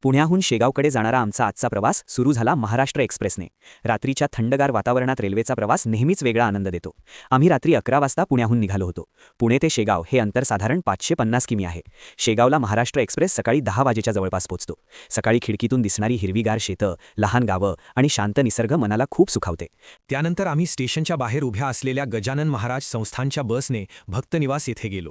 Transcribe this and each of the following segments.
पुण्याहून शेगावकडे जाणारा आमचा आजचा प्रवास सुरू झाला महाराष्ट्र एक्सप्रेसने। रात्रीच्या थंडगार वातावरणात रेल्वेचा प्रवास नेहमीच वेगळा आनंद देतो। आम्ही रात्री 11 वाजता पुण्याहून निघालो होतो। पुणे ते शेगाव हे अंतर साधारण 550 किमी आहे। शेगावला महाराष्ट्र एक्सप्रेस सकाळी 10 वाजेच्या जवळपास पोहोचतो। सकाळी खिडकीतून दिसणारी हिरवीगार शेतं, लहान गावं आणि शांत निसर्ग मनाला खूप सुखावते। त्यानंतर आम्ही स्टेशनच्या बाहेर उभ्या असलेल्या गजानन महाराज संस्थानच्या बसने भक्तनिवास येथे गेलो।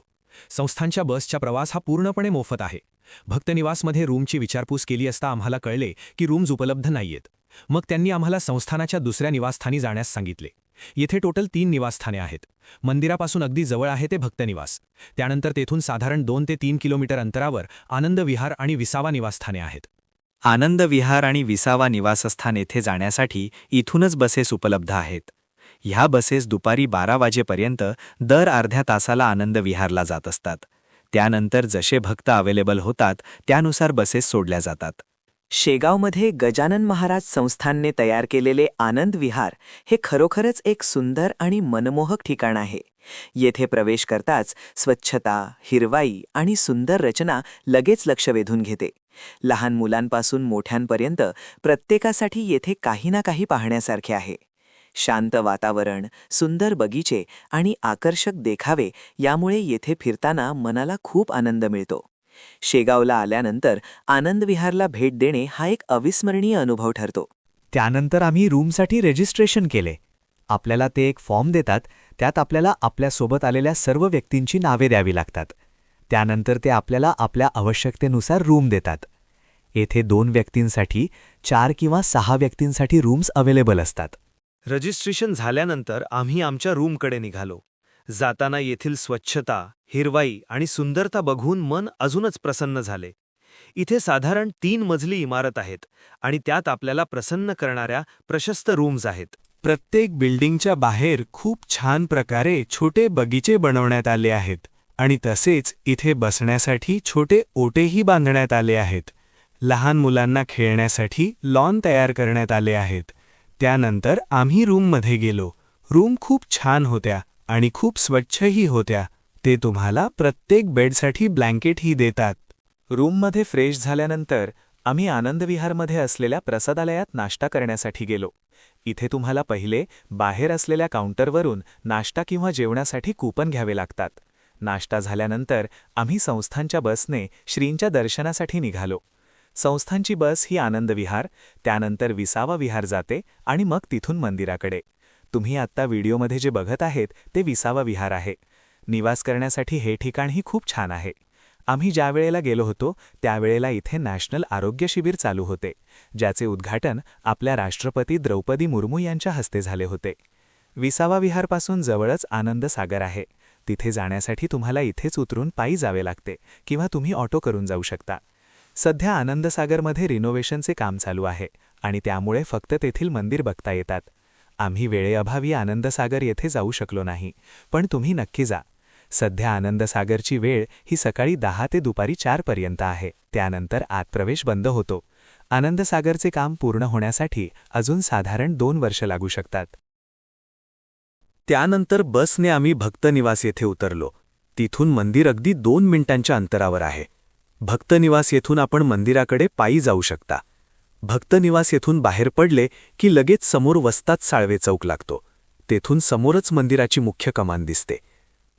संस्थानच्या बसचा प्रवास हा पूर्णपणे मोफत आहे। भक्तनिवासमध्ये रूमची विचारपूस केली असता आम्हाला कळले की रूम्स उपलब्ध नाहीयेत। मग त्यांनी आम्हाला संस्थानाच्या दुसऱ्या निवासस्थानी जाण्यास सांगितले। येथे टोटल 3 निवासस्थाने आहेत। मंदिरापासून अगदी जवळ आहे ते भक्तनिवास। त्यानंतर तेथून साधारण 2 ते 3 किलोमीटर अंतरावर आनंद विहार आणि विसावा निवासस्थाने आहेत। आनंद विहार आणि विसावा निवासस्थान येथे जाण्यासाठी इथूनच बसेस उपलब्ध आहेत। ह्या बसेस दुपारी 12 वाजेपर्यंत दर अर्ध्या तासाला आनंद विहारला जात असतात। त्यानंतर जसे भक्त अवेलेबल होतात त्यानुसार बसेस सोडल्या जातात। शेगावमध्ये गजानन महाराज संस्थानने तयार केलेले आनंद विहार हे खरोखरच एक सुंदर आणि मनमोहक ठिकाण आहे। येथे प्रवेश करताच स्वच्छता, हिरवाई आणि सुंदर रचना लगेच लक्ष वेधून घेते। लहान मुलांपासून मोठ्यांपर्यंत प्रत्येकासाठी येथे काही ना काही पाहण्यासारखे आहे। शांत वातावरण, सुंदर बगीचे आणि आकर्षक देखावे यामुळे येथे फिरताना मनाला खूप आनंद मिळतो। शेगावला आल्यानंतर आनंद विहारला भेट देणे हा एक अविस्मरणीय अनुभव ठरतो। त्यानंतर आम्ही रूमसाठी रजिस्ट्रेशन केले। आपल्याला ते एक फॉर्म देतात, त्यात आपल्याला आपल्यासोबत आलेल्या सर्व व्यक्तींची नावे द्यावी लागतात। त्यानंतर ते आपल्याला आपल्या आवश्यकतेनुसार रूम देतात। येथे 2 व्यक्तींसाठी 4 किंवा 6 व्यक्तींसाठी रूम्स अवेलेबल असतात। रजिस्ट्रेशन झाल्यानंतर आम्ही आमच्या रूमकडे निघालो। जाताना येथील स्वच्छता, हिरवाई आणि सुंदरता बघून मन अजूनच प्रसन्न झाले। इथे साधारण 3 मजली इमारत आहेत आणि त्यात आपल्याला प्रसन्न करणाऱ्या प्रशस्त रूम्स आहेत। प्रत्येक बिल्डिंगच्या बाहेर खूप छान प्रकारे छोटे बगीचे बनवण्यात आले आहेत आणि तसेच इथे बसण्यासाठी छोटे ओटेही बांधण्यात आले आहेत। लहान मुलांना खेळण्यासाठी लॉन तयार करण्यात आले आहेत। त्यानंतर आम्ही रूममध्ये गेलो। रूम खूप छान होत्या आणि खूप स्वच्छही होत्या। ते तुम्हाला प्रत्येक बेडसाठी ब्लँकेटही देतात। रूममध्ये फ्रेश झाल्यानंतर आम्ही आनंदविहारमध्ये असलेल्या प्रसादालयात नाश्ता करण्यासाठी गेलो। इथे तुम्हाला पहिले बाहेर असलेल्या काउंटरवरून नाश्ता किंवा जेवणासाठी कूपन घ्यावे लागतात। नाश्ता झाल्यानंतर आम्ही संस्थानच्या बसने श्रींच्या दर्शनासाठी निघालो। संस्थानची बस ही आनंद विहार, त्यानंतर विसावा विहार जाते आणि मग तिथून मंदिराकडे। तुम्ही आत्ता व्हिडिओमध्ये जे बघत आहेत ते विसावा विहार आहे। निवास करण्यासाठी हे ठिकाणही खूप छान आहे। आम्ही ज्या वेळेला गेलो होतो त्यावेळेला इथे नॅशनल आरोग्य शिबिर चालू होते, ज्याचे उद्घाटन आपल्या राष्ट्रपती द्रौपदी मुर्मू यांच्या हस्ते झाले होते। विसावा विहारपासून जवळच आनंद सागर आहे। तिथे जाण्यासाठी तुम्हाला इथेच उतरून पायी जावे लागते किंवा तुम्ही ऑटो करून जाऊ शकता। सध्या आनंदसागरमध्ये रिनोव्हेशनचे काम चालू आहे आणि त्यामुळे फक्त तेथील मंदिर बघता येतात। आम्ही वेळेअभावी आनंदसागर येथे जाऊ शकलो नाही, पण तुम्ही नक्की जा। सध्या आनंदसागरची वेळ ही सकाळी 10 ते दुपारी 4 पर्यंत आहे। त्यानंतर आत प्रवेश बंद होतो। आनंदसागरचे काम पूर्ण होण्यासाठी अजून साधारण 2 वर्ष लागू शकतात। त्यानंतर बसने आम्ही भक्तनिवास येथे उतरलो। तिथून मंदिर अगदी 2 मिनिटांच्या अंतरावर आहे। भक्तनिवास येथून आपण मंदिराकडे पायी जाऊ शकता। भक्तनिवास येथून बाहेर पडले की लगेच समोर वस्ताद साळवे चौक लागतो। तेथून समोरच मंदिराची मुख्य कमान दिसते।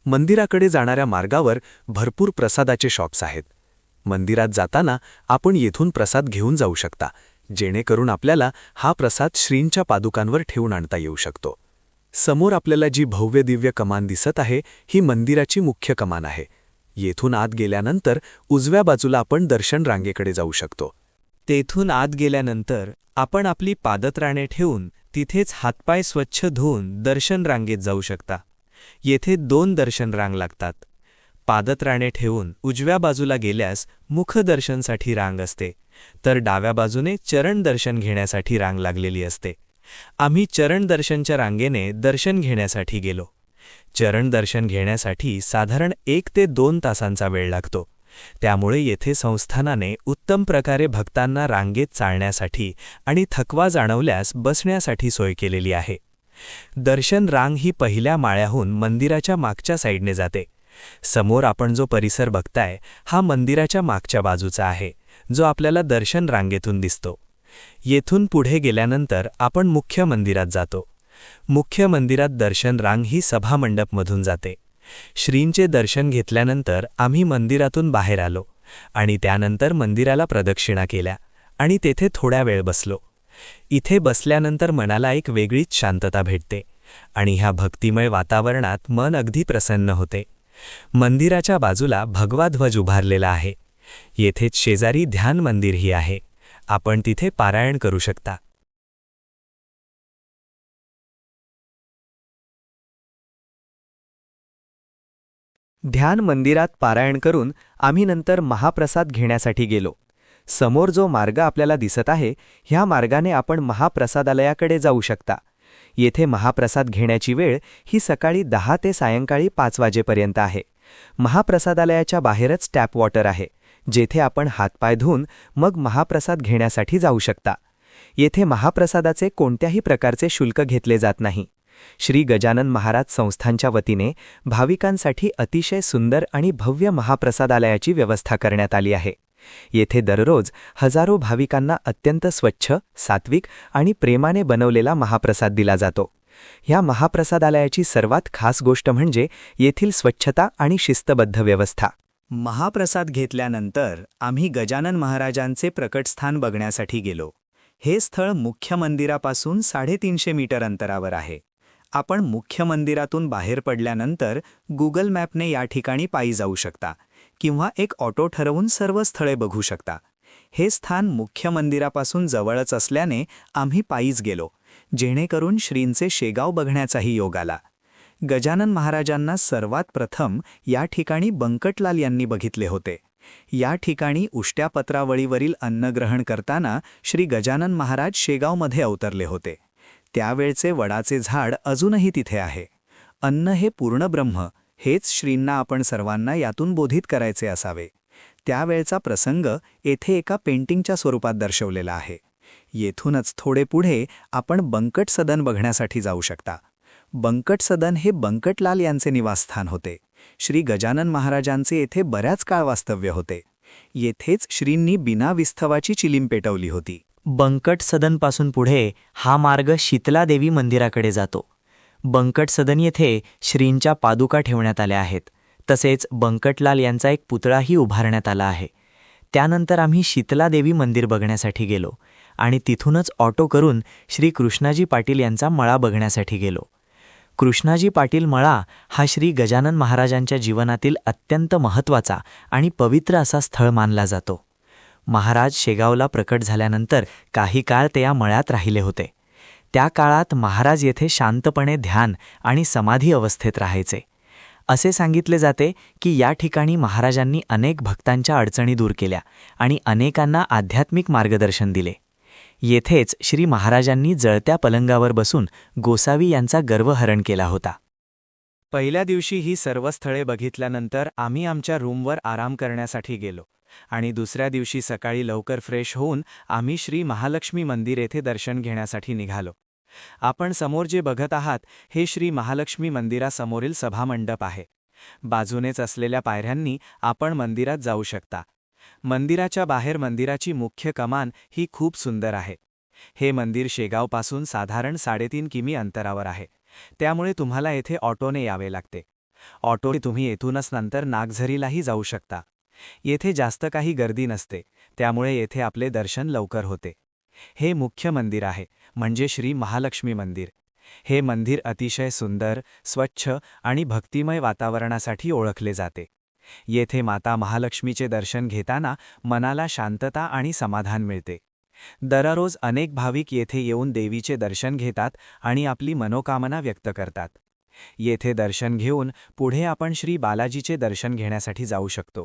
मंदिराकडे जाणाऱ्या मार्गावर भरपूर प्रसादाचे शॉप्स आहेत। मंदिरात जाताना आपण येथून प्रसाद घेऊन जाऊ शकता, जेणेकरून आपल्याला हा प्रसाद श्रींच्या पादुकांवर ठेवून आणता येऊ शकतो। समोर आपल्याला जी भव्य दिव्य कमान दिसत आहे ही मंदिराची मुख्य कमान आहे। येथून आत गेल्यानंतर उजव्या बाजूला आपण दर्शन रांगेकडे जाऊ शकतो। तेथून आत गेल्यानंतर आपण आपली पादत्राणे ठेवून तिथेच हातपाय स्वच्छ धुवून दर्शन रांगेत जाऊ शकता। येथे 2 दर्शन रांग लागतात। पादत्राणे ठेवून उजव्या बाजूला गेल्यास मुखदर्शनसाठी रांग असते, तर डाव्या बाजूने चरण दर्शन घेण्यासाठी रांग लागलेली असते। आम्ही चरण दर्शनच्या रांगेने दर्शन घेण्यासाठी गेलो। चरण दर्शन घेण्यासाठी साधारण 1 ते 2 तासांचा वेळ लागतो। त्यामुळे येथे संस्थानाने उत्तम प्रकारे भक्तांना रांगेत चालण्यासाठी आणि थकवा जाणवल्यास बसण्यासाठी सोय केलेली आहे। दर्शन रांग ही पहिल्या माळ्याहून मंदिराच्या मागच्या साईडने जाते। समोर आपण जो परिसर बघताय हा मंदिराच्या मागच्या बाजूचा आहे, जो आपल्याला दर्शन रांगेतून दिसतो. येथून पुढे गेल्यानंतर आपण मुख्य मंदिरात जातो. मुख्य मंदिरात दर्शन रांग ही सभामंडपमधून जाते. श्रींचे दर्शन घेतल्यानंतर आम्ही मंदिरातून बाहेर आलो आणि त्यानंतर मंदिराला प्रदक्षिणा केल्या आणि तेथे थोड्या वेळ बसलो. इथे बसल्यानंतर मनाला एक वेगळीच शांतता भेटते आणि ह्या भक्तिमय वातावरणात मन अगदी प्रसन्न होते. मंदिराच्या बाजूला भगवा ध्वज उभारलेला आहे. येथेच शेजारी ध्यान मंदिरही आहे. आपण तिथे पारायण करू शकता. ध्यान मंदिरात पारायण करून आम्ही नंतर महाप्रसाद घेण्यासाठी गेलो. समोर जो मार्ग आपल्याला दिसत आहे ह्या मार्गाने आपण महाप्रसादालयाकडे जाऊ शकता. येथे महाप्रसाद घेण्याची वेळ ही सकाळी 10 ते सायंकाळी 5 वाजेपर्यंत आहे. महाप्रसादालयाच्या बाहेरच टॅप वॉटर आहे, जेथे आपण हातपाय धुवून मग महाप्रसाद घेण्यासाठी जाऊ शकता. येथे महाप्रसादाचे कोणत्याही प्रकारचे शुल्क घेतले जात नाही. श्री गजानन महाराज संस्थांच्या वतीने भाविकांसाठी अतिशय सुंदर आणि भव्य महाप्रसादालयाची व्यवस्था करण्यात आली आहे. येथे दररोज हजारो भाविकांना अत्यंत स्वच्छ, सात्विक आणि प्रेमाने बनवलेला महाप्रसाद दिला जातो. ह्या महाप्रसादालयाची सर्वात खास गोष्ट म्हणजे येथील स्वच्छता आणि शिस्तबद्ध व्यवस्था. महाप्रसाद घेतल्यानंतर आम्ही गजानन महाराजांचे प्रकटस्थान बघण्यासाठी गेलो. हे स्थळ मुख्य मंदिरापासून 350 मीटर अंतरावर आहे. आपण मुख्य मंदिरातून बाहेर पडल्यानंतर गुगल मॅपने या ठिकाणी पायी जाऊ शकता किंवा एक ऑटो ठरवून सर्व स्थळे बघू शकता. हे स्थान मुख्य मंदिरापासून जवळच असल्याने आम्ही पायीच गेलो, जेणेकरून श्रींचे शेगाव बघण्याचाही योग आला. गजानन महाराजांना सर्वात प्रथम या ठिकाणी बंकटलाल यांनी बघितले होते. या ठिकाणी उष्ट्या पत्रावळीवरील अन्नग्रहण करताना श्री गजानन महाराज शेगावमध्ये अवतरले होते. त्यावेळचे वडाचे झाड अजूनही तिथे आहे. अन्न हे पूर्ण ब्रह्म, हेच श्रींना आपण सर्वांना यातून बोधित करायचे असावे. त्यावेळचा प्रसंग येथे एका पेंटिंगच्या स्वरूपात दर्शवलेला आहे. येथूनच थोडे पुढे आपण बंकट सदन बघण्यासाठी जाऊ शकता. बंकट सदन हे बंकटलाल यांचे निवासस्थान होते. श्री गजानन महाराजांचे येथे बऱ्याच काळ वास्तव्य होते. येथेच श्रींनी बिना विस्थवाची चिलीम पेटवली होती. बंकट सदनपासून पुढे हा मार्ग शीतलादेवी मंदिराकडे जातो. बंकट सदन येथे श्रींच्या पादुका ठेवण्यात आल्या आहेत. तसेच बंकटलाल यांचा एक पुतळाही उभारण्यात आला आहे. त्यानंतर आम्ही शीतलादेवी मंदिर बघण्यासाठी गेलो आणि तिथूनच ऑटो करून श्री कृष्णाजी पाटील यांचा मळा बघण्यासाठी गेलो. कृष्णाजी पाटील मळा हा श्री गजानन महाराजांच्या जीवनातील अत्यंत महत्त्वाचा आणि पवित्र असा स्थळ मानला जातो. महाराज शेगावला प्रकट झाल्यानंतर काही काळ ते या मळ्यात राहिले होते. त्या काळात महाराज येथे शांतपणे ध्यान आणि समाधी अवस्थेत राहायचे. असे सांगितले जाते की या ठिकाणी महाराजांनी अनेक भक्तांच्या अडचणी दूर केल्या आणि अनेकांना आध्यात्मिक मार्गदर्शन दिले. येथेच श्री महाराजांनी जळत्या पलंगावर बसून गोसावी यांचा गर्वहरण केला होता. पहिल्या दिवशी ही सर्व स्थळे बघितल्यानंतर आम्ही आमच्या रूमवर आराम करण्यासाठी गेलो आणि दुसऱ्या दिवशी सकाळी लवकर फ्रेश होऊन आम्ही श्री महालक्ष्मी मंदिर येथे दर्शन घेण्यासाठी निघालो. आपण समोर जे बघत आहात हे श्री महालक्ष्मी मंदिरासमोरील सभामंडप आहे. बाजूनेच असलेल्या पायऱ्यांनी आपण मंदिरात जाऊ शकता. मंदिराच्या बाहेर मंदिराची मुख्य कमान ही खूप सुंदर आहे. हे मंदिर शेगावपासून साधारण 3.5 किमी अंतरावर आहे. त्यामुळे तुम्हाला येथे ऑटोने यावे लागते. ऑटोने तुम्ही येथूनच नंतर नागझरीलाही जाऊ शकता. येथे जास्त काही गर्दी नसते, त्यामुळे येथे आपले दर्शन लवकर होते. हे मुख्य मंदिर आहे, म्हणजे श्री महालक्ष्मी मंदिर. हे मंदिर अतिशय सुंदर, स्वच्छ आणि भक्तिमय वातावरणासाठी ओळखले जाते. येथे माता महालक्ष्मीचे दर्शन घेताना मनाला शांतता आणि समाधान मिळते. दररोज अनेक भाविक येथे येऊन देवीचे दर्शन घेतात आणि आपली मनोकामना व्यक्त करतात. येथे दर्शन घेऊन पुढे आपण श्री बालाजीचे दर्शन घेण्यासाठी जाऊ शकतो.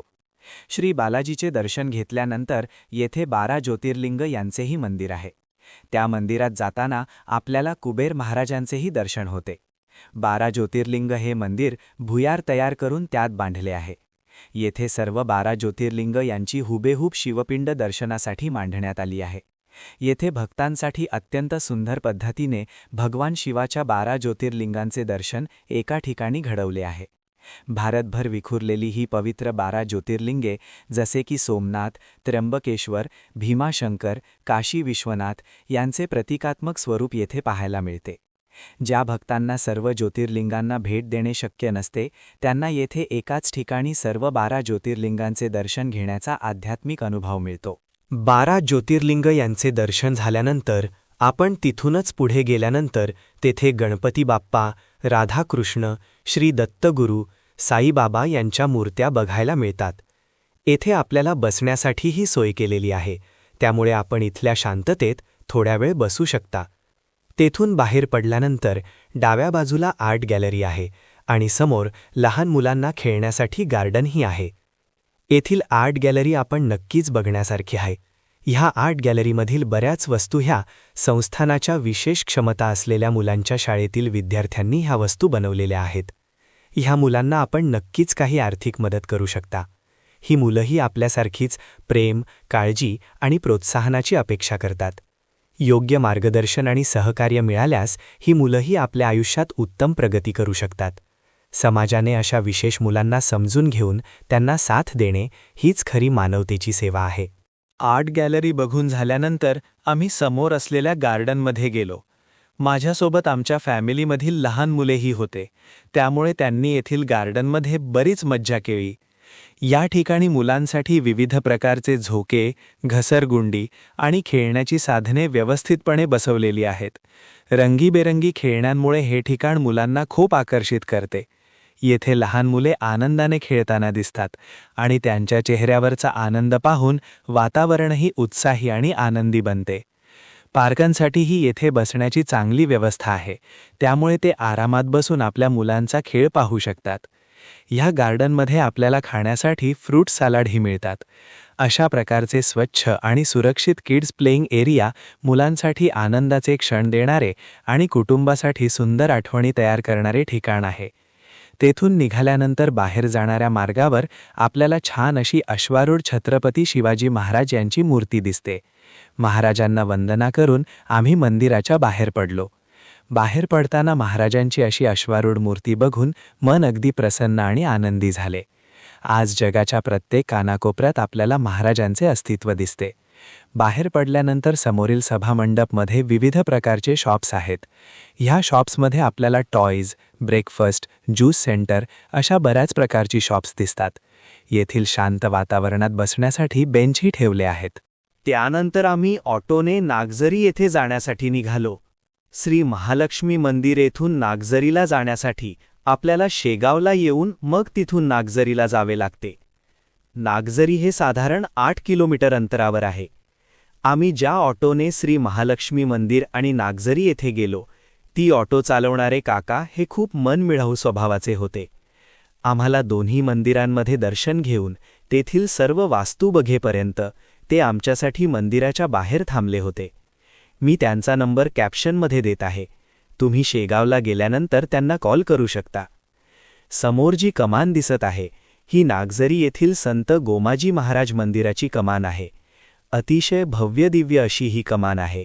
श्री बालाजीचे दर्शन घेतल्यानंतर येथे 12 ज्योतिर्लिंग यांचेही मंदिर आहे. त्या मंदिरात जाताना आपल्याला कुबेर महाराजांचेही दर्शन होते. 12 ज्योतिर्लिंग हे मंदिर भुयार तयार करून त्यात बांधले आहे. येथे सर्व 12 ज्योतिर्लिंग यांची हुबेहूब शिवपिंड दर्शनासाठी मांडण्यात आली आहे. येथे भक्तांसाठी अत्यंत सुंदर पद्धतीने भगवान शिवाच्या 12 ज्योतिर्लिंगांचे दर्शन एका ठिकाणी घडवले आहे. भारतभर विखुरलेली ही पवित्र 12 ज्योतिर्लिंगे जसे की सोमनाथ, त्र्यंबकेश्वर, भीमाशंकर, काशी विश्वनाथ यांचे प्रतिकात्मक स्वरूप येथे पाहायला मिळते. ज्या भक्तांना सर्व ज्योतिर्लिंगांना भेट देणे शक्य नसते त्यांना येथे एकाच ठिकाणी सर्व 12 ज्योतिर्लिंगांचे दर्शन घेण्याचा आध्यात्मिक अनुभव मिळतो. 12 ज्योतिर्लिंग यांचे दर्शन झाल्यानंतर आपण तिथूनच पुढे गेल्यानंतर तेथे गणपती बाप्पा, राधाकृष्ण, श्री दत्तगुरू, साईबाबा यांच्या मूर्त्या बघायला मिळतात. येथे आपल्याला बसण्यासाठीही सोय केलेली आहे, त्यामुळे आपण इथल्या शांततेत थोड्या वेळ बसू शकता. तेथून बाहेर पडल्यानंतर डाव्या बाजूला आर्ट गॅलरी आहे आणि समोर लहान मुलांना खेळण्यासाठी गार्डनही आहे. येथील आर्ट गॅलरी आपण नक्कीच बघण्यासारखी आहे. ह्या आर्ट गॅलरीमधील बऱ्याच वस्तू ह्या संस्थानाच्या विशेष क्षमता असलेल्या मुलांच्या शाळेतील विद्यार्थ्यांनी ह्या वस्तू बनवलेल्या आहेत. ह्या मुलांना आपण नक्कीच काही आर्थिक मदत करू शकता. ही मुलंही आपल्यासारखीच प्रेम, काळजी आणि प्रोत्साहनाची अपेक्षा करतात. योग्य मार्गदर्शन आणि सहकार्य मिळाल्यास ही मुलंही आपल्या आयुष्यात उत्तम प्रगती करू शकतात. समाजाने अशा विशेष मुलांना समजून घेऊन त्यांना साथ देणे हीच खरी मानवतेची सेवा आहे. आर्ट गॅलरी बघून झाल्यानंतर आम्ही समोर असलेल्या गार्डनमध्ये गेलो. माझ्यासोबत आमच्या फॅमिलीमधील लहान मुलेही होते, त्यामुळे त्यांनी येथील गार्डनमध्ये बरीच मज्जा केली. या ठिकाणी मुलांसाठी विविध प्रकारचे झोके, घसरगुंडी आणि खेळण्याची साधने व्यवस्थितपणे बसवलेली आहेत. रंगीबेरंगी खेळण्यांमुळे हे ठिकाण मुलांना खूप आकर्षित करते. येथे लहान मुले आनंदाने खेळताना दिसतात आणि त्यांच्या चेहऱ्यावरचा आनंद पाहून वातावरणही उत्साही आणि आनंदी बनते. पालकांसाठीही येथे बसण्याची चांगली व्यवस्था आहे, त्यामुळे ते आरामात बसून आपल्या मुलांचा खेळ पाहू शकतात. ह्या गार्डनमध्ये आपल्याला खाण्यासाठी फ्रूट सॅलडही मिळतात. अशा प्रकारचे स्वच्छ आणि सुरक्षित किड्स प्लेइंग एरिया मुलांसाठी आनंदाचे क्षण देणारे आणि कुटुंबासाठी सुंदर आठवणी तयार करणारे ठिकाण आहे. तेथून निघाल्यानंतर बाहेर जाणाऱ्या मार्गावर आपल्याला छान अशी अश्वारूढ छत्रपती शिवाजी महाराज यांची मूर्ती दिसते. महाराजांना वंदना करून आम्ही मंदिराच्या बाहेर पडलो. बाहेर पडताना महाराजांची अशी अश्वारूढ मूर्ती बघून मन अगदी प्रसन्न आणि आनंदी झाले. आज जगाच्या प्रत्येक कानाकोपऱ्यात आपल्याला महाराजांचे अस्तित्व दिसते. बाहेर पडल्यानंतर समोरील सभामंडपमध्ये विविध प्रकारचे शॉप्स आहेत. ह्या शॉप्समध्ये आपल्याला टॉयज, ब्रेकफास्ट, ज्यूस सेंटर अशा बऱ्याच प्रकारची शॉप्स दिसतात. येथील शांत वातावरणात बसण्यासाठी बेंचही ठेवले आहेत. त्यानंतर आम्ही ऑटोने नागझरी येथे जाण्यासाठी निघालो. श्री महालक्ष्मी मंदिर येथून नागझरीला जाण्यासाठी आपल्याला शेगावला येऊन मग तिथून नागझरीला जावे लागते. नागझरी हे साधारण 8 किलोमीटर अंतरावर आहे. आम्ही ज्या ऑटोने श्री महालक्ष्मी मंदिर आणि नागझरी येथे गेलो, ती ऑटो चालवणारे काका हे खूप मनमिळावू स्वभावाचे होते. आम्हाला दोन्ही मंदिरांमध्ये दर्शन घेऊन तेथील सर्व वास्तू बघेपर्यंत ते आमच्यासाठी मंदिराच्या बाहेर थांबले होते. मी त्यांचा नंबर कॅप्शनमध्ये देत आहे. तुम्ही शेगावला गेल्यानंतर त्यांना कॉल करू शकता. समोर जी कमान दिसत आहे ही नागझरी येथील संत गोमाजी महाराज मंदिराची कमान आहे. अतिशय भव्यदिव्य अशी ही कमान आहे.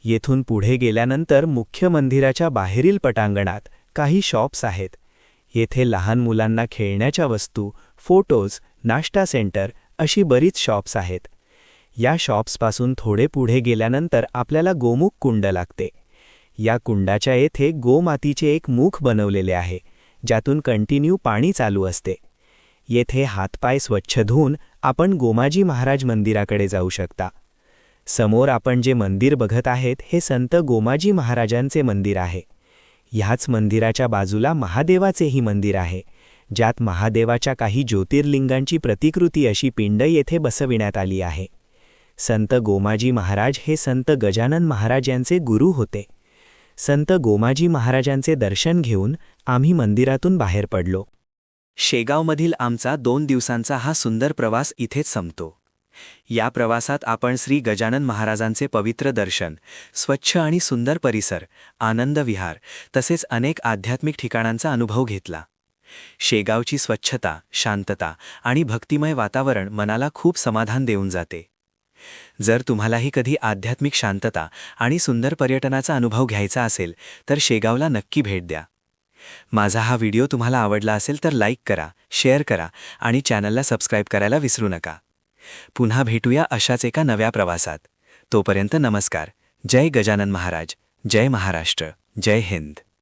येथून पुढे गेल्यानंतर मुख्य मंदिराच्या बाहेरील पटांगणात काही शॉप्स आहेत. येथे लहान मुलांना खेळण्याच्या वस्तू, फोटोज, नाश्ता सेंटर अशी बरीच शॉप्स आहेत. या शॉप्सपासून थोडे पुढे गेल्यानंतर आपल्याला गोमुख कुंड लागते. या कुंडाच्या येथे गोमातीचे एक मुख बनवलेले आहे, ज्यातून कंटिन्यू पाणी चालू असते. येथे हातपाय स्वच्छ धुवून आपण गोमाजी महाराज मंदिराकडे जाऊ शकता. समोर आपण जे मंदिर बघत आहेत हे संत गोमाजी महाराजांचे मंदिर आहे. ह्याच मंदिराच्या बाजूला महादेवाचेही मंदिर आहे, ज्यात महादेवाच्या काही ज्योतिर्लिंगांची प्रतिकृती अशी पिंड येथे बसविण्यात आली आहे. संत गोमाजी महाराज हे संत गजानन महाराज यांचे गुरु होते. संत गोमाजी महाराजांचे दर्शन घेऊन आम्ही मंदिरातून बाहेर पडलो. शेगावमधील आमचा 2 दिवसांचा हा सुंदर प्रवास इथेच संपतो. या प्रवासात आपण श्री गजानन महाराजांचे पवित्र दर्शन, स्वच्छ आणि सुंदर परिसर, आनंद विहार तसेच अनेक आध्यात्मिक ठिकाणांचा अनुभव घेतला. शेगावची स्वच्छता, शांतता आणि भक्तिमय वातावरण मनाला खूप समाधान देऊन जाते. जर तुम्हालाही कधी आध्यात्मिक शांतता आणि सुंदर पर्यटनाचा अनुभव घ्यायचा असेल तर शेगावला नक्की भेट द्या. माझा हा व्हिडिओ तुम्हाला आवडला असेल तर लाईक करा, शेअर करा आणि चॅनलला सबस्क्राईब करायला विसरू नका. पुन्हा भेटूया अशाच एका नव्या प्रवासात. तोपर्यंत नमस्कार. जय गजानन महाराज, जय महाराष्ट्र, जय हिंद.